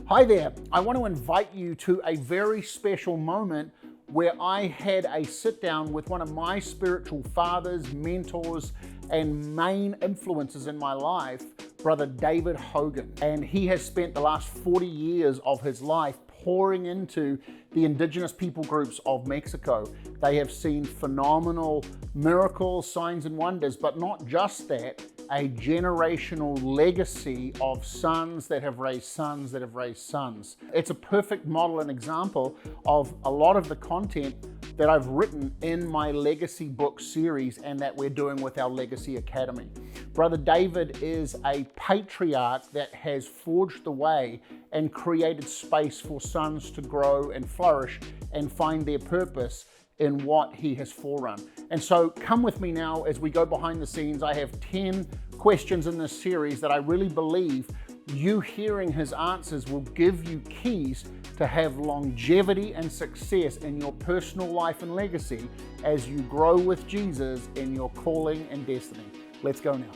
Hi there, I want to invite you to a very special moment where I had a sit down with one of my spiritual fathers, mentors, and main influences in my life, Brother David Hogan. And he has spent the last 40 years of his life pouring into the indigenous people groups of Mexico. They have seen phenomenal miracles, signs and wonders, but not just that, a generational legacy of sons that have raised sons that have raised sons. It's a perfect model and example of a lot of the content that I've written in my Legacy book series and that we're doing with our Legacy Academy. Brother David is a patriarch that has forged the way and created space for sons to grow and flourish and find their purpose in what he has forerun. And so come with me now as we go behind the scenes. I have 10 questions in this series that I really believe you hearing his answers will give you keys to have longevity and success in your personal life and legacy as you grow with Jesus in your calling and destiny. Let's go now.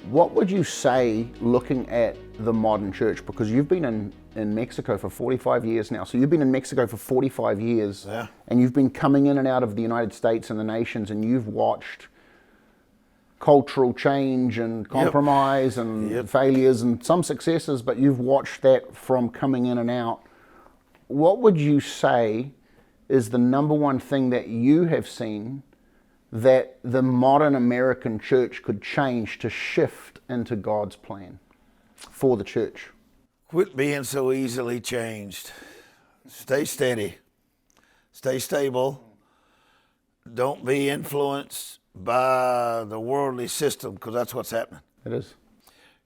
What would you say looking at the modern church? Because you've been in Mexico for 45 years now. So you've been in Mexico for 45 years, yeah. And you've been coming in and out of the United States and the nations, and you've watched cultural change and compromise and failures and some successes, but you've watched that from coming in and out. What would you say is the number one thing that you have seen that the modern American church could change to shift into God's plan for the church? Quit being so easily changed. Stay steady. Stay stable. Don't be influenced by the worldly system, because that's what's happening. It is.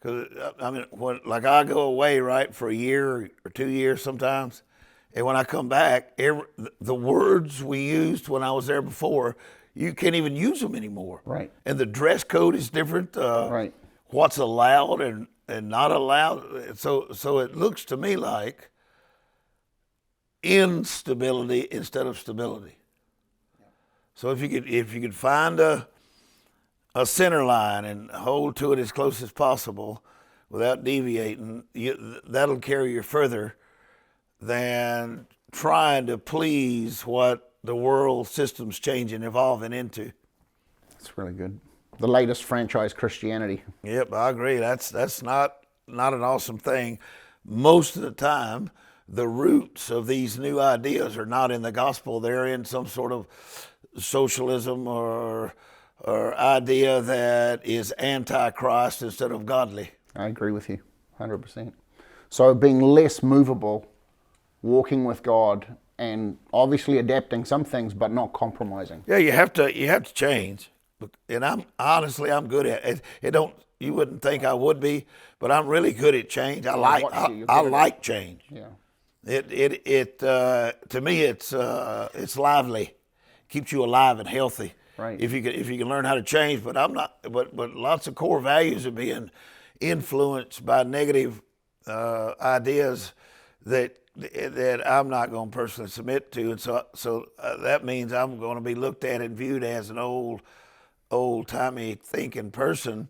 Because I mean, like I go away, right, for a year or 2 years sometimes, and when I come back, the words we used when I was there before, you can't even use them anymore. Right. And the dress code is different. Right. What's allowed and not allowed. So it looks to me like instability instead of stability. So if you could find a center line and hold to it as close as possible without deviating, that'll carry you further than trying to please what the world system's changing, evolving into. That's really good. The latest franchise Christianity. Yep, I agree. That's not an awesome thing. Most of the time, the roots of these new ideas are not in the gospel. They're in some sort of socialism or idea that is anti-Christ instead of godly. I agree with you, 100%. So being less movable, walking with God, and obviously adapting some things, but not compromising. Yeah, you have to change. And I'm good at it. You wouldn't think I would be, but I'm really good at change. I like change. Yeah. It to me it's lively, keeps you alive and healthy. Right. If you can learn how to change, but I'm not. But lots of core values are being influenced by negative ideas that I'm not going to personally submit to, and so that means I'm going to be looked at and viewed as an old-timey thinking person,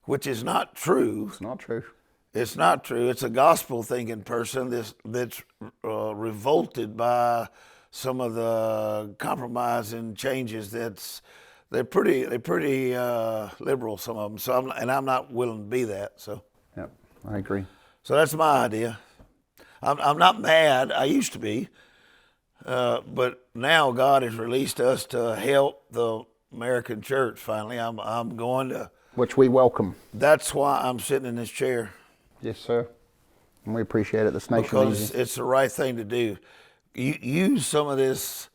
which is not true. It's not true. It's not true. It's a gospel thinking person that's revolted by some of the compromise and changes. They're pretty liberal, some of them. So I'm not willing to be that. So. Yep, I agree. So that's my idea. I'm not mad. I used to be, but now God has released us to help the American church. Finally, I'm going to. Which we welcome. That's why I'm sitting in this chair. Yes, sir. And we appreciate it. This nation because it's the right thing to do. Use some of this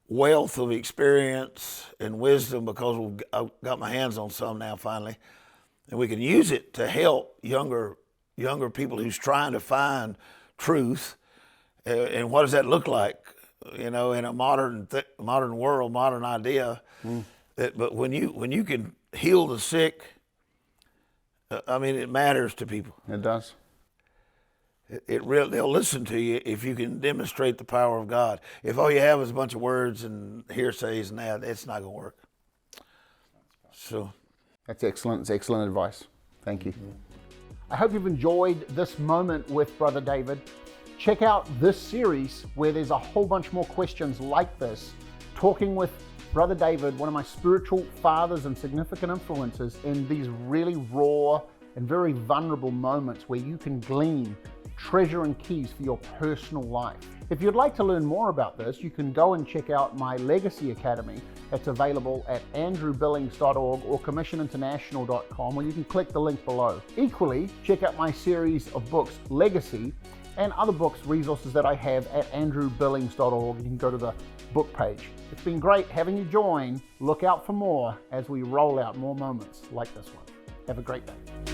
wealth of experience and wisdom, because I've got my hands on some now finally, and we can use it to help younger people who's trying to find truth. And what does that look like, in a modern world, modern idea? But when you can heal the sick, it matters to people. It does. They'll listen to you if you can demonstrate the power of God. If all you have is a bunch of words and hearsays and that, it's not going to work. So, that's excellent. It's excellent advice. Thank you. I hope you've enjoyed this moment with Brother David. Check out this series where there's a whole bunch more questions like this, talking with Brother David, one of my spiritual fathers and significant influences, in these really raw and very vulnerable moments where you can glean treasure and keys for your personal life. If you'd like to learn more about this, you can go and check out my Legacy Academy. It's available at andrewbillings.org or commissioninternational.com, or you can click the link below. Equally, check out my series of books, Legacy, and other books, resources that I have at andrewbillings.org. You can go to the book page. It's been great having you join. Look out for more as we roll out more moments like this one. Have a great day.